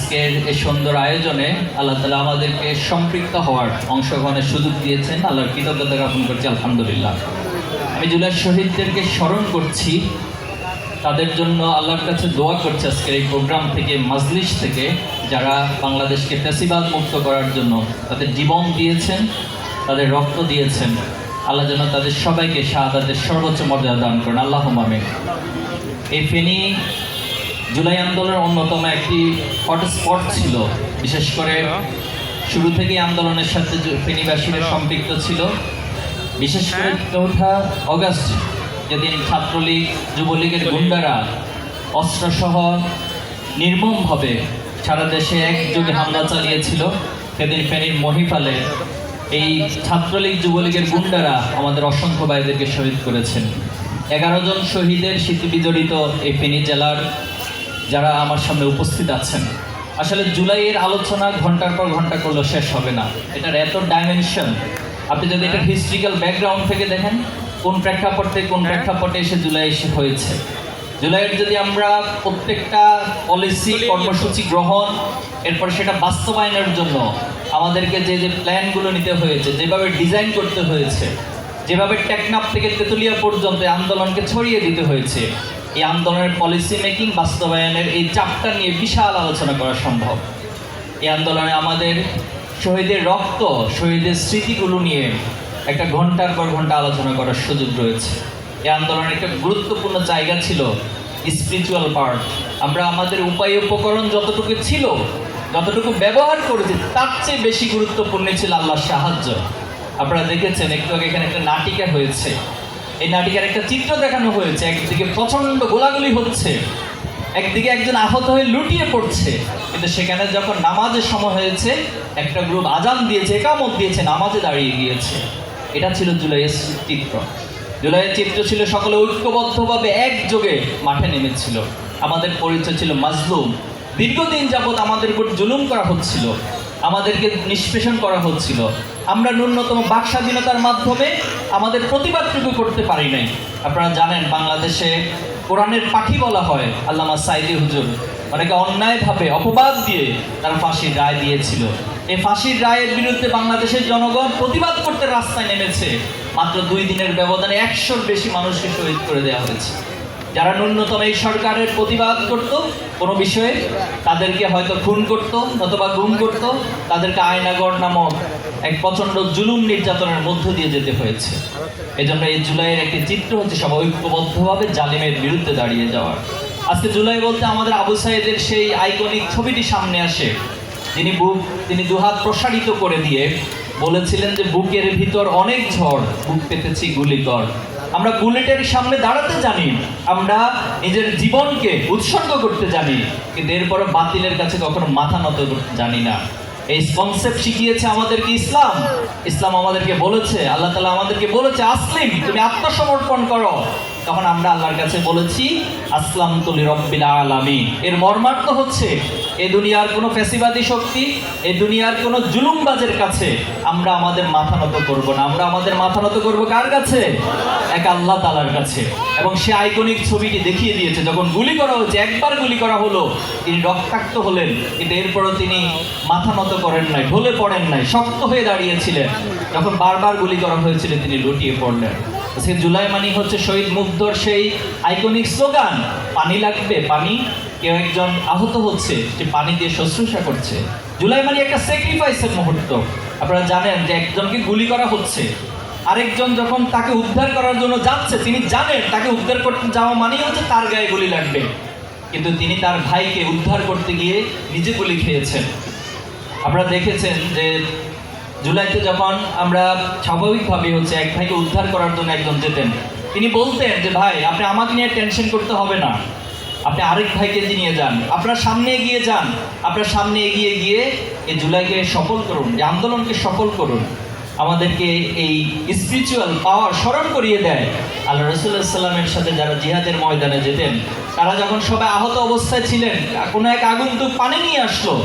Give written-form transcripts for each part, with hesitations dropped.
আজকের এই সুন্দর আয়োজনে আল্লাহ তাআলা আমাদেরকে সম্পৃক্ত হওয়ার অংশগ্রহণের সুযোগ দিয়েছেন। আল্লাহর কৃতজ্ঞতা জ্ঞাপন করছি, আলহামদুলিল্লাহ। আমি জুলাই শহীদদেরকে স্মরণ করছি, তাদের জন্য আল্লাহর কাছে দোয়া করছি আজকের এই প্রোগ্রাম থেকে, মাজলিস থেকে, যারা বাংলাদেশকে ফ্যাসিবাদ মুক্ত করার জন্য তাদের জীবন দিয়েছেন, তাদের রক্ত দিয়েছেন। আল্লাহ যেন তাদের সবাইকে শাহাদাতের সর্বোচ্চ মর্যাদা দান করেন, আল্লাহুম্মা আমিন। এই ফেনী জুলাই আন্দোলনের অন্যতম একটি হটস্পট ছিল। বিশেষ করে শুরু থেকেই আন্দোলনের সাথে ফেনীবাসীরা সম্পৃক্ত ছিল। বিশেষ করে 4 অগাস্ট যেদিন ছাত্রলীগ যুবলীগের গুন্ডারা অস্ত্রসহ নির্মমভাবে সারা দেশে একযোগে হামলা চালিয়েছিল, সেদিন ফেনীর মহিপালে এই ছাত্রলীগ যুবলীগের গুন্ডারা আমাদের অসংখ্য ভাইদেরকে শহীদ করেছেন। 11 জন শহীদের স্মৃতি বিজড়িত এই ফেনী জেলার যারা আমার সামনে উপস্থিত আছেন, আসলে জুলাইয়ের আলোচনা ঘন্টার পর ঘন্টা করলেও শেষ হবে না। এটার এত ডাইমেনশন, আপনি যদি এটা হিস্ট্রিক্যাল ব্যাকগ্রাউন্ড থেকে দেখেন, কোন প্রেক্ষাপট থেকে কোন প্রেক্ষাপটে এসে জুলাই এসে হয়েছে। জুলাইয়ের যদি আমরা প্রত্যেকটা পলিসি কর্মসূচি গ্রহণ, এরপর সেটা বাস্তবায়নের জন্য আমাদেরকে যে যে প্ল্যানগুলো নিতে হয়েছে, যেভাবে ডিজাইন করতে হয়েছে, যেভাবে টেকনাফ থেকে তেঁতুলিয়া পর্যন্ত আন্দোলনকে ছড়িয়ে দিতে হয়েছে, এই আন্দোলনের পলিসি মেকিং বাস্তবায়নের এই চাপটা নিয়ে বিশাল আলোচনা করা সম্ভব। এই আন্দোলনে আমাদের শহীদের রক্ত, শহীদের স্মৃতিগুলো নিয়ে একটা ঘন্টার পর ঘন্টা আলোচনা করার সুযোগ রয়েছে। এই আন্দোলনের একটা গুরুত্বপূর্ণ জায়গা ছিল স্পিরিচুয়াল পার্ট। আমরা আমাদের উপায় উপকরণ যতটুকু ছিল, যতটুকু ব্যবহার করেছি, তার চেয়ে বেশি গুরুত্বপূর্ণ ছিল আল্লাহর সাহায্য। আপনারা দেখেছেন একটু আগে এখানে একটা নাটিকা হয়েছে, এই নাটিকার একটা চিত্র দেখানো হয়েছে। একদিকে প্রচণ্ড গোলাগুলি হচ্ছে, একদিকে একজন আহত হয়ে লুটিয়ে পড়ছে, কিন্তু সেখানে যখন নামাজের সময় হয়েছে, একটা গ্রুপ আজান দিয়েছে, একামত দিয়েছে, নামাজে দাঁড়িয়ে গিয়েছে। এটা ছিল জুলাইয়ের চিত্র। জুলাইয়ের চিত্র ছিল সকলে ঐক্যবদ্ধভাবে একযোগে মাঠে নেমেছিল। আমাদের পরিচয় ছিল মাজলুম। দীর্ঘদিন যাবৎ আমাদের উপর জুলুম করা হচ্ছিল, আমাদেরকে নিষ্পেষণ করা হচ্ছিল। আমরা ন্যূনতম বাক স্বাধীনতার মাধ্যমে আমাদের প্রতিবাদটুকু করতে পারি নাই। আপনারা জানেন বাংলাদেশে কোরআনের পাখি বলা হয় আল্লামা সাইদি হুজুর, অনেকে অন্যায়ভাবে অপবাদ দিয়ে তারা ফাঁসির রায় দিয়েছিল। এই ফাঁসির রায়ের বিরুদ্ধে বাংলাদেশের জনগণ প্রতিবাদ করতে রাস্তায় নেমেছে। মাত্র 2 দিনের ব্যবধানে 100-র বেশি মানুষকে শহীদ করে দেওয়া হয়েছে। যারা ন্যূনতম এই সরকারের প্রতিবাদ করত কোনো বিষয়ে, তাদেরকে হয়তো খুন করত অথবা গুম করত, তাদেরকে আয়নাগর নামক এক প্রচণ্ড জুলুম নির্যাতনের মধ্য দিয়ে যেতে হয়েছে। এজন্য এই জুলাইয়ের একটি চিত্র হচ্ছে সব ঐক্যবদ্ধভাবে জালিমের বিরুদ্ধে দাঁড়িয়ে যাওয়ার। আজকে জুলাই বলতে আমাদের আবু সাইদের সেই আইকনিক ছবিটি সামনে আসে। তিনি দুহাত প্রসারিত করে দিয়ে বলেছিলেন যে বুকের ভিতর অনেক ঝড়, বুক পেতেছি গুলিকর। আমরা বুলেটের সামনে দাঁড়াতে জানি, আমরা নিজের জীবনকে উৎসর্গ করতে জানি, কিন্তু এরপরে বাতিলের কাছে কখনো মাথা নত করতে জানি না। এই কনসেপ্ট শিখিয়েছে আমাদেরকে ইসলাম। ইসলাম আমাদেরকে বলেছে, আল্লাহ তাআলা আমাদেরকে বলেছে, আসলিম, তুমি আত্মসমর্পণ করো। তখন আমরা আল্লাহর কাছে বলেছি আসলামতু লিরাব্বিল আলামিন। এর মর্মার্থ হচ্ছে এই দুনিয়ার কোনো ফ্যাসিবাদী শক্তি, এই দুনিয়ার কোনো জুলুমবাজের কাছে আমরা আমাদের মাথা নত করব না। আমরা আমাদের মাথা নত করব কার কাছে? এক আল্লাহ তাআলার কাছে। এবং সে আইকনিক ছবিটি দেখিয়ে দিয়েছে, যখন গুলি করা হচ্ছে, একবার গুলি করা হলো, তিনি রক্তাক্ত হলেন, কিন্তু এরপরও তিনি মাথা নত করেন নাই, ঢলে পড়েন নাই, শক্ত হয়ে দাঁড়িয়েছিলেন। যখন বারবার গুলি করা হয়েছিল, তিনি লুটিয়ে পড়লেন। সে জুলাই মানি হচ্ছে শহীদ মুগ্ধর সেই আইকনিক স্লোগান, পানি লাগবে পানি। কেউ একজন আহত হচ্ছে, সে পানি দিয়ে শুশ্রূষা করছে। জুলাই মানি একটা স্যাক্রিফাইসের মুহূর্ত। আপনারা জানেন যে একজনকে গুলি করা হচ্ছে, আরেকজন যখন তাকে উদ্ধার করার জন্য যাচ্ছে, তিনি জানেন তাকে উদ্ধার করতে যাওয়া মানেই হচ্ছে তার গায়ে গুলি লাগবে, কিন্তু তিনি তার ভাইকে উদ্ধার করতে গিয়ে নিজে গুলি খেয়েছেন। আপনারা দেখেছেন যে জুলাইতে যখন আমরা স্বাভাবিকভাবে হচ্ছে এক ভাইকে উদ্ধার করার জন্য একজন যেতেন, তিনি বলতেন যে ভাই, আপনি আমাকে নিয়ে টেনশন করতে হবে না, আপনি আরেক ভাইকে নিয়ে যান, আপনার সামনে এগিয়ে যান, আপনার সামনে এগিয়ে গিয়ে এই জুলাইকে সফল করুন, এই আন্দোলনকে সফল করুন। আমাদেরকে এই স্পিরিচুয়াল পাওয়ার স্মরণ করিয়ে দেয়। আল্লাহ রাসূলুল্লাহ সাল্লাল্লাহু আলাইহি ওয়াসাল্লামের সাথে যারা জিহাদের ময়দানে যেতেন, তারা যখন সবাই আহত অবস্থায় ছিলেন, কোনো এক আগন্তুক পানি নিয়ে আসলো,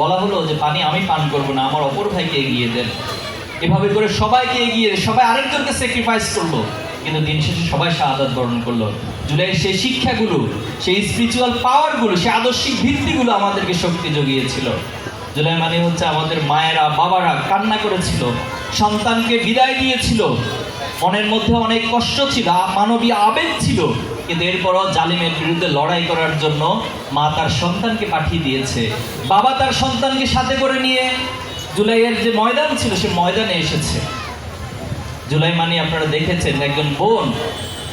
বলা হলো যে পানি আমি পান করবো না, আমার অপর ভাইকে এগিয়ে দেন। এভাবে করে সবাইকে এগিয়ে, সবাই আরেকজনকে স্যাক্রিফাইস করলো, কিন্তু দিন শেষে সবাই শাহাদাত বরণ করলো। জুলাইয়ের সেই শিক্ষাগুলো, সেই স্পিরিচুয়াল পাওয়ারগুলো, সেই আদর্শিক ভিত্তিগুলো আমাদেরকে শক্তি জুগিয়েছিল। জুলাই মানে হচ্ছে আমাদের মায়েরা বাবারা কান্না করেছিল, সন্তানকে বিদায় দিয়েছিল, মনের মধ্যে অনেক কষ্ট ছিল, মানবীয় আবেগ ছিল, কিন্তু এরপরও জালিমের বিরুদ্ধে লড়াই করার জন্য মা তার সন্তানকে পাঠিয়ে দিয়েছে। বাবা তার সন্তানকে সাথে করে নিয়ে জুলাইয়ের যে ময়দান ছিল সে ময়দানে এসেছে। জুলাই মানে আপনারা দেখেছেন একজন বোন,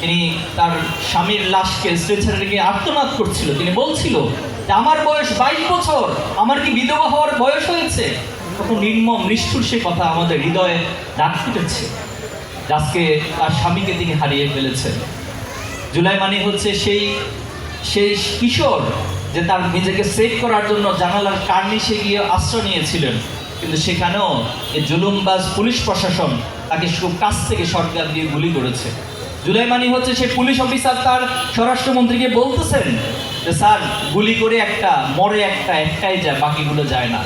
তিনি তার স্বামীর লাশকে স্ট্রেচারে রেখে আর্তনাদ করছিল। তিনি বলছিল যে আমার বয়স 22 বছর, আমার কি বিধবা হওয়ার বয়স হয়েছে? কত নির্মম নিষ্ঠুর সে কথা আমাদের হৃদয়ে দাগ ফুটেছে। আজকে তার স্বামীকে তিনি হারিয়ে ফেলেছেন। জুলাই মানে হচ্ছে সেই কিশোর যে তার নিজেকে সেভ করার জন্য জানালার কার্নিশে গিয়ে আশ্রয় নিয়েছিলেন, কিন্তু সেখানেও এই জুলুমবাজ পুলিশ প্রশাসন তাকে খুব কাছ থেকে শটগান দিয়ে গুলি করেছে। জুলাই মানে হচ্ছে সেই পুলিশ অফিসার তার স্বরাষ্ট্রমন্ত্রীকে বলতেছেন যে স্যার, গুলি করে একটা মরে একটাই যায়, বাকিগুলো যায় না।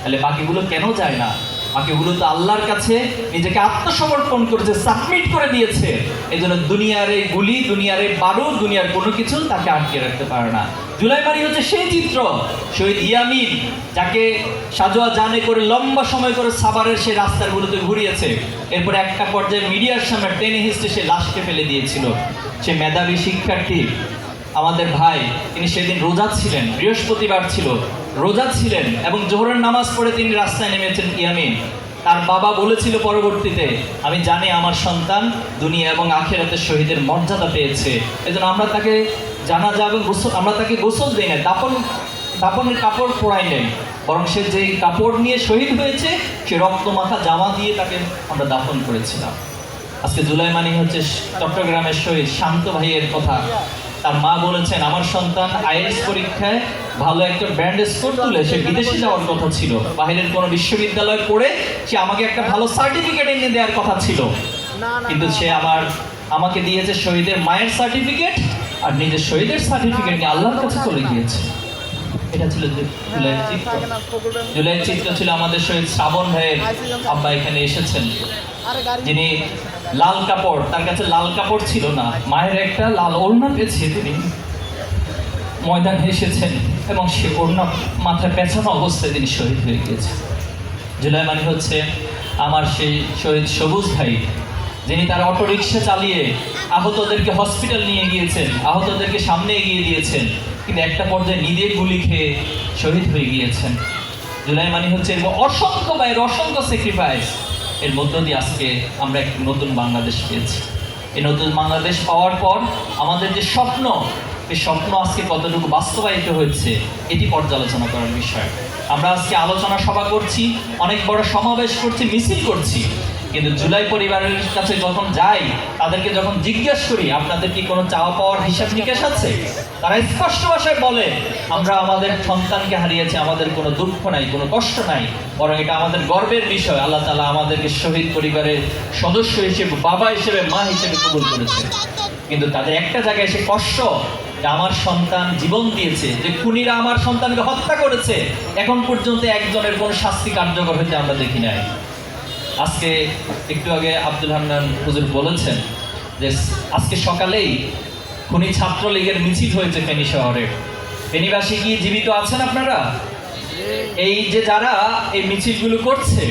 তাহলে বাকিগুলো কেন যায় না? বাকিগুলো তো আল্লাহর কাছে নিজেকে আত্মসমর্পণ করেছে, সাবমিট করে দিয়েছে। এই জন্য দুনিয়ার এই গুলি, দুনিয়ার এই বারুদ, দুনিয়ার কোনো কিছু তাকে আটকে রাখতে পারে না। জুলাই মানে হচ্ছে সেই চিত্র, শহীদ ইয়ামিন যাকে সাজোয়া জানে করে লম্বা সময় করে সাভারের সেই রাস্তাগুলোতে ঘুরিয়েছে, এরপর একটা পর্যায়ে মিডিয়ার সামনে টেনে হিস্টে সে লাশকে ফেলে দিয়েছিল। সে মেধাবী শিক্ষার্থী আমাদের ভাই, তিনি সেদিন রোজা ছিলেন, বৃহস্পতিবার ছিল, রোজা ছিলেন এবং জোহরের নামাজ পড়ে তিনি রাস্তায় নেমেছেন ইয়ামিন। তার বাবা বলেছিল পরবর্তীতে, আমি জানি আমার সন্তান দুনিয়া এবং আখিরাতের শহীদের মর্যাদা পেয়েছে, এজন্য আমরা তাকে জানাজা এবং আমরা তাকে গোসল দিই না, দাফনের কাপড় পরাই নেই, বরং সে যে কাপড় নিয়ে শহীদ হয়েছে সে রক্তমাখা জামা দিয়ে তাকে আমরা দাফন করেছিলাম। আজকে জুলাই মানে হচ্ছে চট্টগ্রামের শহীদ শান্ত ভাইয়ের কথা। তার মা বলেছেন, আমার সন্তান আইএলটিএস পরীক্ষায় ভালো একটা ব্র্যান্ড স্কোর তুলে সে বিদেশে যাওয়ার কথা ছিল, বাইরের কোনো বিশ্ববিদ্যালয়ে পড়ে সে আমাকে একটা ভালো সার্টিফিকেট এনে দেওয়ার কথা ছিল, কিন্তু সে আমাকে দিয়েছে শহীদের মায়ের সার্টিফিকেট আর নিজের শহীদের সার্টিফিকেট নিয়ে আল্লাহর কাছে চলে গিয়েছে। এটা ছিল জুলাইয়ের চিত্র। জুলাইয়ের চিত্র ছিল আমাদের শহীদ শ্রাবণ ভাইয়ের আব্বা এখানে এসেছেন, যিনি লাল কাপড়, তার কাছে লাল কাপড় ছিল না, মায়ের একটা লাল ওড়না পেয়েছে, তিনি ময়দানে এসেছেন এবং সে ওড়না মাথায় পেছানো অবস্থায় তিনি শহীদ হয়ে গিয়েছেন। জুলাই মানে হচ্ছে আমার সেই শহীদ সবুজ ভাই, যিনি তার অটোরিকশা চালিয়ে আহতদেরকে হসপিটাল নিয়ে গিয়েছেন, আহতদেরকে সামনে এগিয়ে দিয়েছেন, কিন্তু একটা পর্যায়ে নিজে গুলি খেয়ে শহীদ হয়ে গিয়েছেন। জুলাই মানে হচ্ছে অসংখ্য ভাইয়ের অসংখ্য স্যাক্রিফাইস, এর মধ্য দিয়ে আজকে আমরা একটি নতুন বাংলাদেশ পেয়েছি। এই নতুন বাংলাদেশ পাওয়ার পর আমাদের যে স্বপ্ন, এই স্বপ্ন আজকে কতটুকু বাস্তবায়িত হয়েছে এটি পর্যালোচনা করার বিষয়। আমরা আজকে আলোচনা সভা করছি, অনেক বড় সমাবেশ করছি, মিছিল করছি, কিন্তু জুলাই পরিবারের কাছে যখন যাই, তাদেরকে যখন জিজ্ঞেস করি আপনাদের কি কোনো চাওয়া পাওয়ার হিসাব নিকাশ আছে, তারা স্পষ্ট ভাষায় বলে আমরা আমাদের সন্তানকে হারিয়েছি, আমাদের কোনো দুঃখ নাই, কোনো কষ্ট নাই, বরং এটা আমাদের গর্বের বিষয়। আল্লাহ তাআলা আমাদেরকে শহীদ পরিবারের সদস্য হিসেবে, বাবা হিসেবে, মা হিসেবে কবুল করেছে। কিন্তু তাদের একটা জায়গায় এসে কষ্ট যে আমার সন্তান জীবন দিয়েছে, যে খুনিরা আমার সন্তানকে হত্যা করেছে, এখন পর্যন্ত একজনের কোনো শাস্তি কার্যকর হতে আমরা দেখি নাই। আজকে একটু আগে আব্দুল হান্নান হুজুর বলেছেন যে আজকে সকালেই খুনি ছাত্রলীগের মিছিল হয়েছে ফেনী শহরে। ফেনীবাসী কি জীবিত আছেন আপনারা? এই যে যারা এই মিছিলগুলো করছে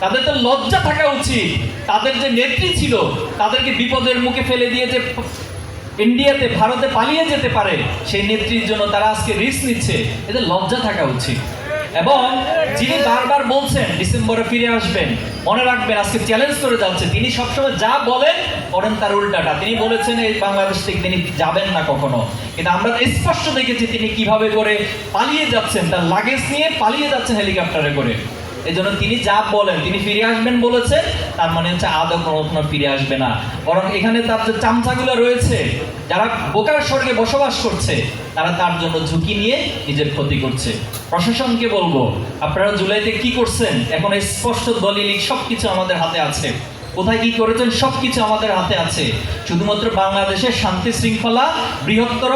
তাদের তো লজ্জা থাকা উচিত। তাদের যে নেত্রী ছিল তাদেরকে বিপদের মুখে ফেলে দিয়ে যে ইন্ডিয়াতে, ভারতে পালিয়ে যেতে পারে, সেই নেত্রীর জন্য তারা আজকে রিস্ক নিচ্ছে, এদের লজ্জা থাকা উচিত। এবং যিনি বারবার বলছেন ডিসেম্বরে ফিরে আসবেন, মনে রাখবেন আজকে চ্যালেঞ্জ করে যাচ্ছে, তিনি সবসময় যা বলেন করেন তার উল্টাটা। তিনি বলেছেন এই বাংলাদেশ থেকে তিনি যাবেন না কখনো, কিন্তু আমরা স্পষ্ট দেখেছি তিনি কিভাবে করে পালিয়ে যাচ্ছেন, তার লাগেজ নিয়ে পালিয়ে যাচ্ছেন হেলিকপ্টারে করে। এই জন্য তিনি যা বলেন, তিনি ফিরে আসবেন বলেছেন, তার মানে হচ্ছে আদৌ কখনো ফিরে আসবে না, বরং এখানে তার যে চামচাগুলো রয়েছে যারা বোকার স্বর্গে বসবাস করছে, তারা তার জন্য ঝুঁকি নিয়ে নিজের ক্ষতি করছে। প্রশাসনকে বলবো, আপনারা জুলাইতে কি করছেন এখন স্পষ্ট দলিল সবকিছু আমাদের হাতে আছে। কোথায় কি করেছেন সবকিছু আমাদের হাতে আছে। শুধুমাত্র বাংলাদেশের শান্তি শৃঙ্খলা, বৃহত্তর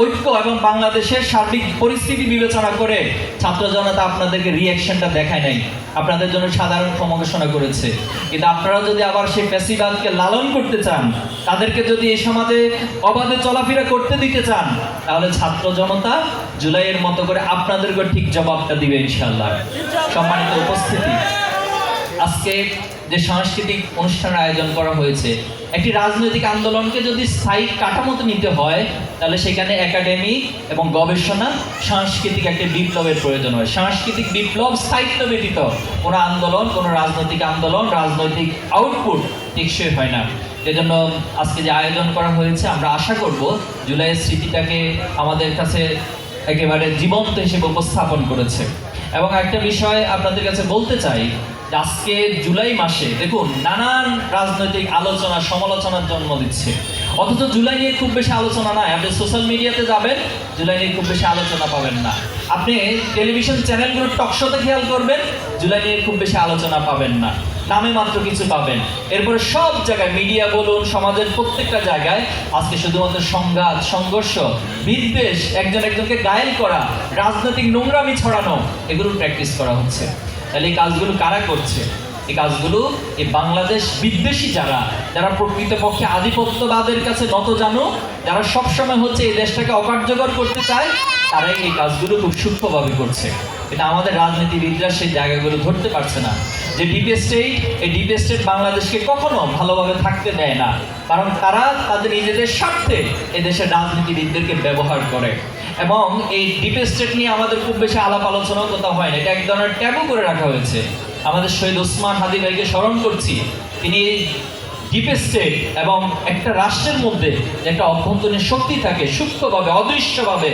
ঐক্য এবং বাংলাদেশের সার্বিক পরিস্থিতি বিবেচনা করে ছাত্র জনতা আপনাদেরকে রিঅ্যাকশনটা দেখায় নাই, আপনাদের জন্য সাধারণ ক্ষমা ঘোষণা করেছে। কিন্তু আপনারা যদি আবার সেই ফ্যাসিবাদকে লালন করতে চান, তাদেরকে যদি এই সমাজে অবাধে চলাফেরা করতে দিতে চান, তাহলে ছাত্র জনতা জুলাইয়ের মতো করে আপনাদেরকে ঠিক জবাবটা দিবে ইনশাআল্লাহ। সম্মানিত উপস্থিতি, আজকে যে সাংস্কৃতিক অনুষ্ঠানের আয়োজন করা হয়েছে, একটি রাজনৈতিক আন্দোলনকে যদি স্থায়ী কাঠামোতে নিতে হয়, তাহলে সেখানে একাডেমিক এবং গবেষণা, সাংস্কৃতিক একটি বিপ্লবের প্রয়োজন হয়। সাংস্কৃতিক বিপ্লব স্থায়িত্ব ব্যতীত কোনো আন্দোলন, কোনো রাজনৈতিক আন্দোলন, রাজনৈতিক আউটপুট টেকসই হয় না। এজন্য আজকে যে আয়োজন করা হয়েছে, আমরা আশা করব জুলাইয়ের স্মৃতিটাকে আমাদের কাছে একেবারে জীবন্ত হিসেবে উপস্থাপন করেছে। এবং একটা বিষয় আপনাদের কাছে বলতে চাই, আজকে জুলাই মাসে দেখুন নানান রাজনৈতিক আলোচনা সমালোচনার জন্ম দিচ্ছে, অথচ জুলাই নিয়ে খুব বেশি আলোচনা নাই। আপনি সোশ্যাল মিডিয়াতে যাবেন, জুলাই নিয়ে খুব বেশি আলোচনা পাবেন না। আপনি টেলিভিশন চ্যানেলগুলোর টকশোতে খেয়াল করবেন, জুলাই নিয়ে খুব বেশি আলোচনা পাবেন না, নামে মাত্র কিছু পাবেন। এরপরে সব জায়গায় মিডিয়া বলুন, সমাজের প্রত্যেকটা জায়গায় আজকে শুধুমাত্র সংঘাত, সংঘর্ষ, বিদ্বেষ, একজন একজনকে ঘায়েল করা, রাজনৈতিক নোংরামি ছড়ানো, এগুলো প্র্যাকটিস করা হচ্ছে। তাহলে এই কাজগুলো কারা করছে? এই কাজগুলো এই বাংলাদেশ বিদ্বেষী যারা, যারা প্রকৃতপক্ষে আধিপত্যবাদের কাছে নত জানো, যারা সবসময় হচ্ছে এই দেশটাকে অকার্যকর করতে চায়, তারাই এই কাজগুলো খুব সূক্ষ্মভাবে করছে। এটা আমাদের রাজনীতিবিদরা সেই জায়গাগুলো ধরতে পারছে না। যে ডিপ স্টেট, এই ডিপ স্টেট বাংলাদেশকে কখনো ভালোভাবে থাকতে দেয় না, কারণ তারা তাদের নিজেদের স্বার্থে এদেশের রাজনীতিবিদদেরকে ব্যবহার করে। এবং এই ডিপ স্টেট নিয়ে আমাদের খুব বেশি আলাপ আলোচনাও কোথাও হয় না, এটা এক ধরনের ট্যাবু করে রাখা হয়েছে। আমাদের শহীদ ওসমান হাদি ভাইকে স্মরণ করছি, তিনি ডিপ স্টেট এবং একটা রাষ্ট্রের মধ্যে যে একটা অভ্যন্তরীণ শক্তি থাকে, সূক্ষ্মভাবে অদৃশ্যভাবে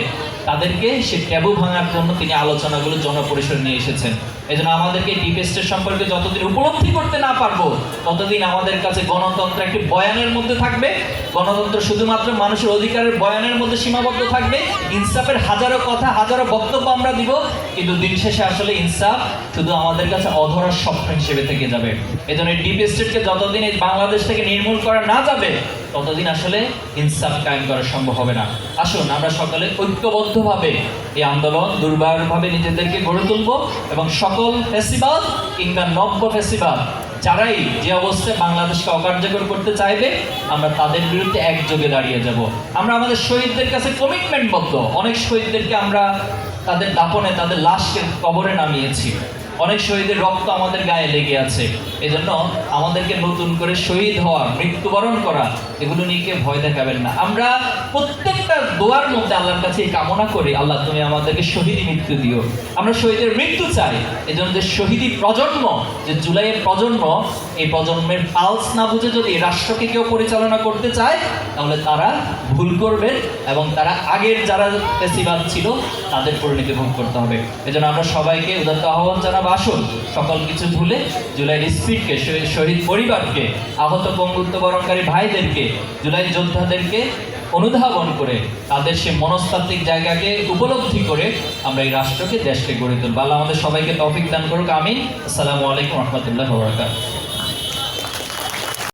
তাদেরকে সে ট্যাবু ভাঙার জন্য তিনি আলোচনাগুলো জনপরিসরে নিয়ে এসেছেন। এই জন্য আমাদেরকে ডিপ স্টেট সম্পর্কে যতদিন উপলব্ধি করতে না পারবো, ততদিন আমাদের কাছে গণতন্ত্র একটি বয়ানের মধ্যে থাকবে। গণতন্ত্র শুধুমাত্র মানুষের অধিকারের বয়ানের মধ্যে সীমাবদ্ধ থাকবে। ইনসাফের হাজারো কথা, হাজারো বক্তব্য আমরা দিব, কিন্তু দিন শেষে আসলে ইনসাফ শুধু আমাদের কাছে অধরা স্বপ্ন হিসেবে থেকে যাবে। এই জন্য ডিপ স্টেটকে যতদিন এই বাংলাদেশ থেকে নির্মূল করা না যাবে, ততদিন আসলে ইনসাফ কায়েম করা সম্ভব হবে না। আসুন আমরা সকলে ঐক্যবদ্ধভাবে এই আন্দোলন দুর্বারভাবে নিজেদেরকে গড়ে তুলব এবং সকল ফেসিবাদ কিংবা নব্য ফেসিবাদ যারাই যে অবস্থায় বাংলাদেশকে অকার্যকর করতে চাইবে, আমরা তাদের বিরুদ্ধে একযোগে দাঁড়িয়ে যাব। আমরা আমাদের শহীদদের কাছে কমিটমেন্টবদ্ধ। অনেক শহীদদেরকে আমরা তাদের দাফনে, তাদের লাশকে কবরে নামিয়েছি, অনেক শহীদের রক্ত আমাদের গায়ে লেগে আছে। এজন্য আমাদেরকে নতুন করে শহীদ হওয়া, মৃত্যুবরণ করা, এগুলো নিয়ে কেউ ভয় দেখাবেন না। আমরা প্রত্যেকটা দোয়ার মধ্যে আল্লাহর কাছে এই কামনা করি, আল্লাহ তুমি আমাদেরকে শহীদ মৃত্যু দিও। আমরা শহীদের মৃত্যু চাই। এজন্য যে শহীদি প্রজন্ম, যে জুলাইয়ের প্রজন্ম, এই প্রজন্মের পালস না বুঝে যদি রাষ্ট্রকে কেউ পরিচালনা করতে চায়, তাহলে তারা ভুল করবেন এবং তারা আগের যারা ফ্যাসিবাদ ছিল তাদের পরিণতি ভোগ করতে হবে। এজন্য আমরা সবাইকে উদাত্ত আহ্বান জানাবো, আসুন সকল কিছু ভুলে জুলাইয়ের স্পিডকে, শহীদ পরিবারকে, আহত পঙ্গুত্ব বরণকারী ভাইদেরকে, জুলাই যোদ্ধাদেরকে অনুধাবন করে তাদের সে মনস্তাত্ত্বিক জায়গাকে উপলব্ধি করে আমরা এই রাষ্ট্রকে, দেশকে গড়ে তুলব। আল্লাহ আমাদের সবাইকে তৌফিক দান করুক, আমিন। আসসালামু আলাইকুম রহমতুল্লাহ ওয়া বারাকাতুহু।